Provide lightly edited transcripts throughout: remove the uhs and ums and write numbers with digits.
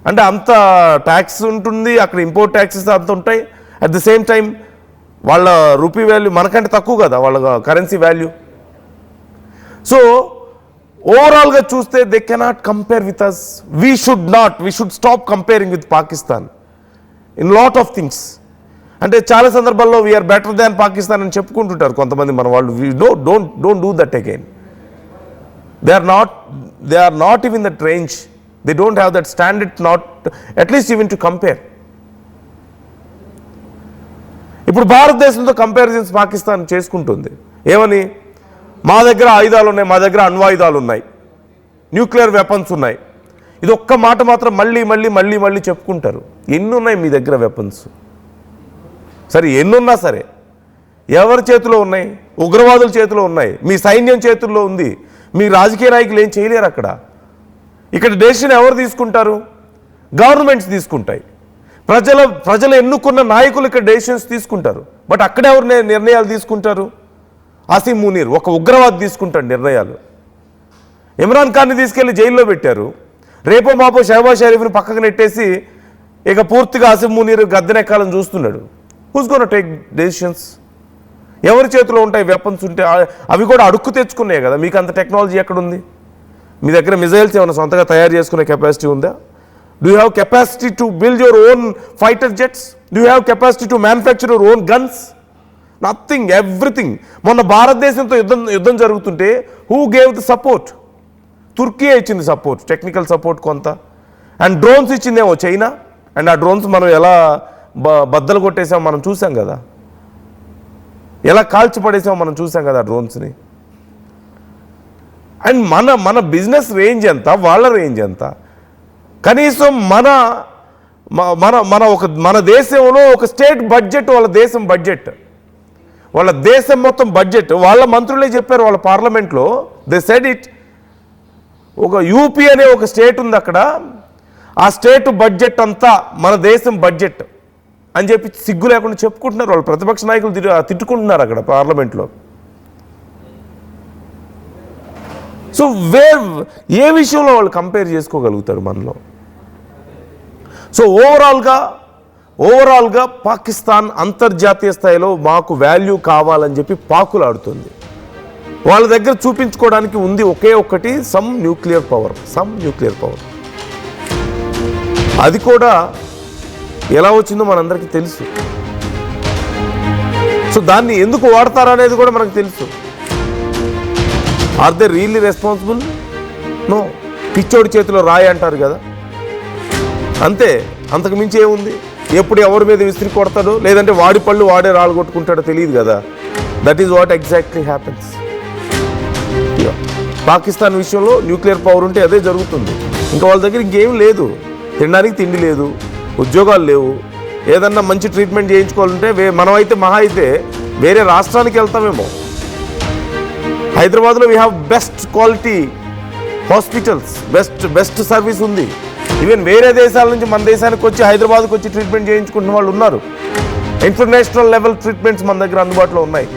అంటే అంత ట్యాక్స్ ఉంటుంది అక్కడ, ఇంపోర్ట్ ట్యాక్సెస్ అంత ఉంటాయి. అట్ ద సేమ్ టైం వాళ్ళ రూపీ వాల్యూ మనకంటే తక్కువ కదా వాళ్ళ కరెన్సీ వాల్యూ. సో ఓవరాల్గా చూస్తే they cannot compare with us. We should stop comparing with Pakistan in lot of things. అంటే చాలా సందర్భాల్లో వీఆర్ బెటర్ దాన్ పాకిస్తాన్ అని చెప్పుకుంటుంటారు కొంతమంది మన వాళ్ళు. Don't do that again. They are not even that range. They don't have that standard, not at least even to compare. ఇప్పుడు భారతదేశంతో comparisons Pakistan చేసుకుంటుంది. ఏమని? మా దగ్గర ఆయుధాలు ఉన్నాయి, మా దగ్గర అణ్వాయుధాలు ఉన్నాయి, న్యూక్లియర్ వెపన్స్ ఉన్నాయి. ఇది ఒక్క మాట మాత్రం మళ్ళీ మళ్ళీ మళ్ళీ మళ్ళీ చెప్పుకుంటారు. ఎన్ని ఉన్నాయి మీ దగ్గర వెపన్స్? సరే ఎన్నున్నా సరే ఎవరి చేతిలో ఉన్నాయి? ఉగ్రవాదుల చేతిలో ఉన్నాయి, మీ సైన్యం చేతుల్లో ఉంది. మీ రాజకీయ నాయకులు ఏం చేయలేరు అక్కడ. ఇక్కడ డెసిషన్ ఎవరు తీసుకుంటారు? గవర్నమెంట్స్ తీసుకుంటాయి. ప్రజలు ఎన్నుకున్న నాయకులు ఇక్కడ డెసిషన్స్ తీసుకుంటారు. బట్ అక్కడ ఎవరు నిర్ణయాలు తీసుకుంటారు? ఆసిమ్ మునీర్, ఒక ఉగ్రవాది తీసుకుంటాడు నిర్ణయాలు. ఇమ్రాన్ ఖాన్ని తీసుకెళ్లి జైల్లో పెట్టారు. రేపో మాపో షహబాజ్ షరీఫ్ని పక్కకు నెట్టేసి ఇక పూర్తిగా ఆసిమ్ మునీర్ గద్దెనెక్కాలని చూస్తున్నాడు. Who's gonna take decisions? ఎవరి చేతిలో ఉంటాయి వెపన్స్? ఉంటే అవి కూడా అడుక్కు తెచ్చుకున్నాయి కదా. మీకు అంత టెక్నాలజీ ఎక్కడుంది? మీ దగ్గర మిజైల్స్ ఏమైనా సొంతగా తయారు చేసుకునే కెపాసిటీ ఉందా? Do you have capacity to build your own fighter jets? Do you have capacity to manufacture your own guns? Nothing, everything. మొన్న భారతదేశంతో యుద్ధం జరుగుతుంటే who gave the support? Turkey ఇచ్చింది సపోర్ట్, టెక్నికల్ సపోర్ట్ కొంత. అండ్ డ్రోన్స్ ఇచ్చిందేమో China. And ఆ drones మనం ఎలా బద్దలు కొట్టేసామో మనం చూసాం కదా, ఎలా కాల్చి పడేసామో మనం చూసాం కదా డ్రోన్స్ని. అండ్ మన బిజినెస్ రేంజ్ ఎంత, వాళ్ళ రేంజ్ ఎంత? కనీసం మన దేశంలో ఒక స్టేట్ బడ్జెట్, వాళ్ళ దేశం బడ్జెట్, వాళ్ళ దేశం మొత్తం బడ్జెట్ వాళ్ళ మంత్రులే చెప్పారు వాళ్ళ పార్లమెంట్లో. They said it. ఒక యూపీ అనే ఒక స్టేట్ ఉంది అక్కడ, ఆ స్టేట్ బడ్జెట్ అంతా మన దేశం బడ్జెట్ అని చెప్పి సిగ్గు లేకుండా చెప్పుకుంటున్నారు. వాళ్ళు ప్రతిపక్ష నాయకులు తిట్టుకుంటున్నారు అక్కడ పార్లమెంట్లో. సో ఏ విషయంలో వాళ్ళు కంపేర్ చేసుకోగలుగుతారు మనలో? సో ఓవరాల్గా పాకిస్తాన్ అంతర్జాతీయ స్థాయిలో మాకు వాల్యూ కావాలని చెప్పి పాకులాడుతుంది. వాళ్ళ దగ్గర చూపించుకోవడానికి ఉంది ఒకే ఒక్కటి, సమ్ న్యూక్లియర్ పవర్. అది కూడా ఎలా వచ్చిందో మనందరికీ తెలుసు. సో దాన్ని ఎందుకు వాడతారనేది కూడా మనకు తెలుసు. Are they really responsible? No. పిచ్చోడి చేతిలో రాయి అంటారు కదా, అంతే. అంతకు మించి ఏముంది? ఎప్పుడు ఎవరి మీద విసిరి కొడతాడో, లేదంటే వాడి పళ్ళు వాడే రాళ్ళు కొట్టుకుంటాడో తెలియదు కదా. That is what exactly happens. Pakistan విషయంలో న్యూక్లియర్ పవర్ ఉంటే అదే జరుగుతుంది. ఇంకా వాళ్ళ దగ్గర ఇంకేం లేదు. తినడానికి తిండి లేదు, ఉద్యోగాలు లేవు. ఏదన్నా మంచి ట్రీట్మెంట్ చేయించుకోవాలంటే మనమైతే మహా అయితే వేరే రాష్ట్రానికి వెళ్తామేమో. హైదరాబాద్లో we have best quality hospitals, best service ఉంది. ఈవెన్ వేరే దేశాల నుంచి మన దేశానికి వచ్చి హైదరాబాద్కి వచ్చి ట్రీట్మెంట్ చేయించుకుంటున్న వాళ్ళు ఉన్నారు. ఇంటర్నేషనల్ లెవెల్ ట్రీట్మెంట్స్ మన దగ్గర అందుబాటులో ఉన్నాయి.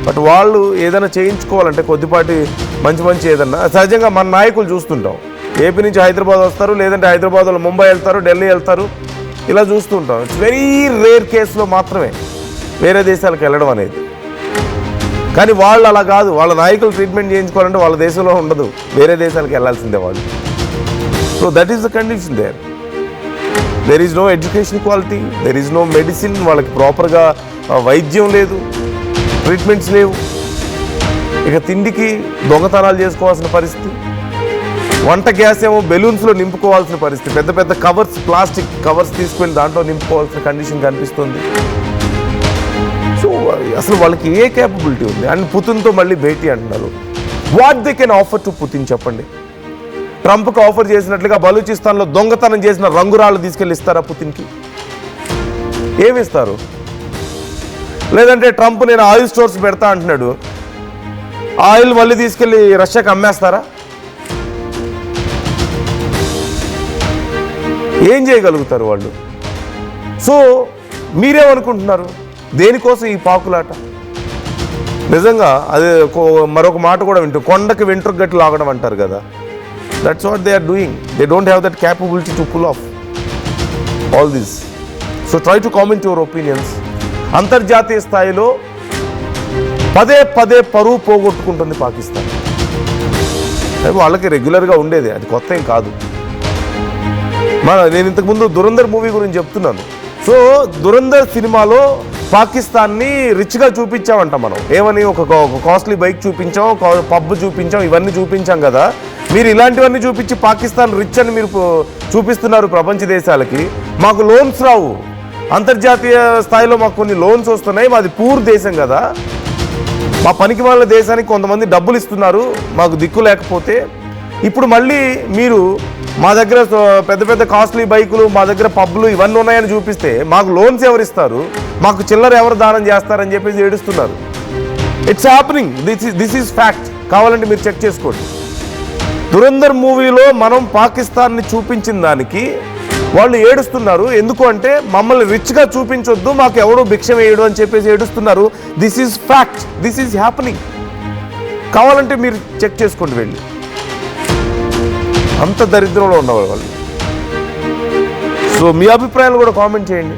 బట్ వాళ్ళు ఏదైనా చేయించుకోవాలంటే కొద్దిపాటి మంచి ఏదన్నా, సహజంగా మన నాయకులు చూస్తుంటాం, ఏపీ నుంచి హైదరాబాద్ వస్తారు, లేదంటే హైదరాబాద్లో ముంబై వెళ్తారు, ఢిల్లీ వెళ్తారు, ఇలా చూస్తుంటాం. ఇట్స్ వెరీ రేర్ కేసులో మాత్రమే వేరే దేశాలకు వెళ్ళడం అనేది. కానీ వాళ్ళు అలా కాదు. వాళ్ళ నాయకులు ట్రీట్మెంట్ చేయించుకోవాలంటే వాళ్ళ దేశంలో ఉండదు, వేరే దేశాలకు వెళ్ళాల్సిందే వాళ్ళు. So that is the condition there. There is no education quality, there is no medicine. వాళ్ళకి ప్రాపర్గా వైద్యం లేదు, ట్రీట్మెంట్స్ లేవు. ఇక తిండికి దొంగతనాలు చేసుకోవాల్సిన పరిస్థితి. వంట గ్యాస్ ఏమో బెలూన్స్లో నింపుకోవాల్సిన పరిస్థితి. పెద్ద కవర్స్, ప్లాస్టిక్ కవర్స్ తీసుకుని దాంట్లో నింపుకోవాల్సిన కండిషన్ కనిపిస్తుంది. సో అసలు వాళ్ళకి ఏ కేపబిలిటీ ఉంది? అండ్ పుతిన్తో మళ్ళీ భేటీ అంటున్నారు. What they can offer to Putin చెప్పండి. ట్రంప్కి ఆఫర్ చేసినట్లుగా బలూచిస్తాన్లో దొంగతనం చేసిన రంగురాళ్ళు తీసుకెళ్ళి ఇస్తారా పుతిన్కి? ఏమిస్తారు? లేదంటే ట్రంప్ నేను ఆయిల్ స్టోర్స్ పెడతా అంటున్నాడు, ఆయిల్ మళ్ళీ తీసుకెళ్ళి రష్యాకి అమ్మేస్తారా? ఏం చేయగలుగుతారు వాళ్ళు? సో మీరేమనుకుంటున్నారు? దేనికోసం ఈ పాకులాట? నిజంగా అదే మరొక మాట కూడా వింటూ, కొండకి వెంట్రుక గట్టి లాగడం అంటారు కదా. That's what they are doing. They don't have that capability to pull off. All this. So try to comment your opinions. అంతర్జాతీయ స్థాయిలో పదే పదే పరువు పోగొట్టుకుంటుంది పాకిస్తాన్. వాళ్ళకి రెగ్యులర్గా ఉండేది, అది కొత్త ఏం కాదు. నేను ఇంతకుముందు దురంధర్ మూవీ గురించి చెప్తున్నాను. సో దురంధర్ సినిమాలో పాకిస్తాన్ని రిచ్గా చూపించామంట మనం. ఏమని, ఒక కాస్ట్లీ బైక్ చూపించాం, పబ్ చూపించాం, ఇవన్నీ చూపించాం కదా. మీరు ఇలాంటివన్నీ చూపించి పాకిస్తాన్ రిచ్ అని మీరు చూపిస్తున్నారు ప్రపంచ దేశాలకి. మాకు లోన్స్ రావు, అంతర్జాతీయ స్థాయిలో మాకు కొన్ని లోన్స్ వస్తున్నాయి, మాది పూర్ దేశం కదా, మా పనికి వాళ్ళ దేశానికి కొంతమంది డబ్బులు ఇస్తున్నారు మాకు దిక్కు లేకపోతే. ఇప్పుడు మళ్ళీ మీరు మా దగ్గర పెద్ద పెద్ద కాస్ట్లీ బైకులు, మా దగ్గర పబ్లు ఇవన్నీ ఉన్నాయని చూపిస్తే మాకు లోన్స్ ఎవరు ఇస్తారు, మాకు చిల్లర ఎవరు దానం చేస్తారని చెప్పేసి ఏడుస్తున్నారు. It's happening, this is fact. కావాలంటే మీరు చెక్ చేసుకోండి. దురంధర్ మూవీలో మనం పాకిస్తాన్ని చూపించిన దానికి వాళ్ళు ఏడుస్తున్నారు. ఎందుకు అంటే మమ్మల్ని రిచ్గా చూపించొద్దు, మాకు ఎవడో భిక్ష వేయడు అని చెప్పేసి ఏడుస్తున్నారు. This is fact, this is happening. కావాలంటే మీరు చెక్ చేసుకోండి వెళ్ళి. అంత దరిద్రంలో ఉన్నవాళ్ళు వాళ్ళు. సో మీ అభిప్రాయాలు కూడా కామెంట్ చేయండి.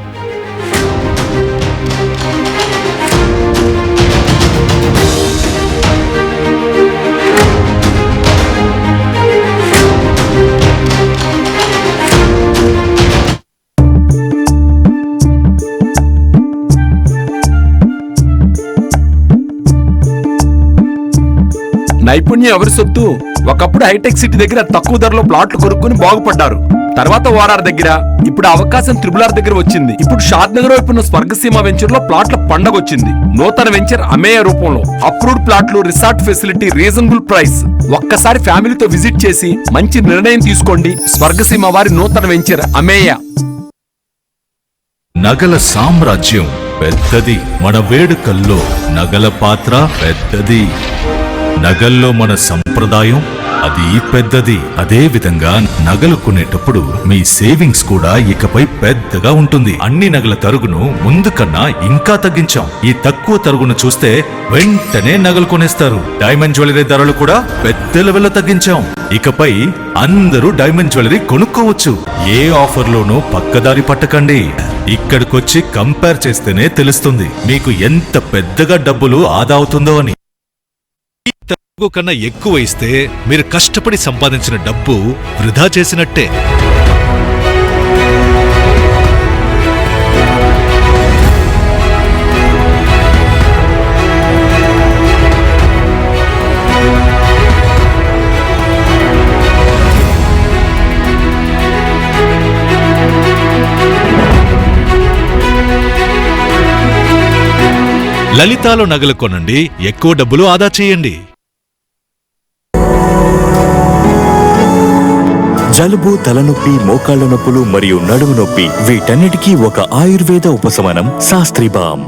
నైపుణ్యం ఎవరి సొత్తు? ఒకప్పుడు హైటెక్ సిటీ దగ్గర తక్కువ ధరలో ప్లాట్లు కొనుక్కుని బాగుపడ్డారు. తర్వాత ఓఆర్ఆర్ దగ్గర, ఇప్పుడు అవకాశం త్రిబుల్ దగ్గర వచ్చింది. ఇప్పుడు షాద్ నగర్ వైపు ఉన్న స్వర్గసీమ వెంచర్ లో ప్లాట్ల పండగ వచ్చింది. నూతన వెంచర్ అమేయ రూపంలో అప్రూవ్డ్ ప్లాట్లు, రిసార్ట్ ఫెసిలిటీ, రీజనబుల్ ప్రైస్. ఒక్కసారి ఫ్యామిలీతో విజిట్ చేసి మంచి నిర్ణయం తీసుకోండి. స్వర్గసీమ వారి నూతన వెంచర్ అమేయ. నగల సామ్రాజ్యం పెద్దది, మన వేడుకల్లో నగల పాత్ర పెద్దది. నగల్లో మన సంప్రదాయం అది పెద్దది. అదే విధంగా నగలు కొనేటప్పుడు మీ సేవింగ్స్ కూడా ఇకపై పెద్దగా ఉంటుంది. అన్ని నగల తరుగును ముందు కన్నా ఇంకా తగ్గించాం. ఈ తక్కువ తరుగును చూస్తే వెంటనే నగలు కొనేస్తారు. డైమండ్ జ్యువెలరీ ధరలు కూడా పెద్ద లెవెల్లో తగ్గించాం. ఇకపై అందరూ డైమండ్ జ్యువెలరీ కొనుక్కోవచ్చు. ఏ ఆఫర్లోనూ పక్కదారి పట్టకండి. ఇక్కడికొచ్చి కంపేర్ చేస్తేనే తెలుస్తుంది మీకు ఎంత పెద్దగా డబ్బులు ఆదా అవుతుందో అని. కన్నా ఎక్కువ ఇస్తే మీరు కష్టపడి సంపాదించిన డబ్బు వృధా చేసినట్టే. లలితాలో నగలు కొనండి, ఎక్కువ డబ్బులు ఆదా చేయండి. జలుబు, తలనొప్పి, మోకాళ్ల నొప్పులు మరియు నడుము నొప్పి వీటన్నిటికీ ఒక ఆయుర్వేద ఉపశమనం శాస్త్రీ బామ్.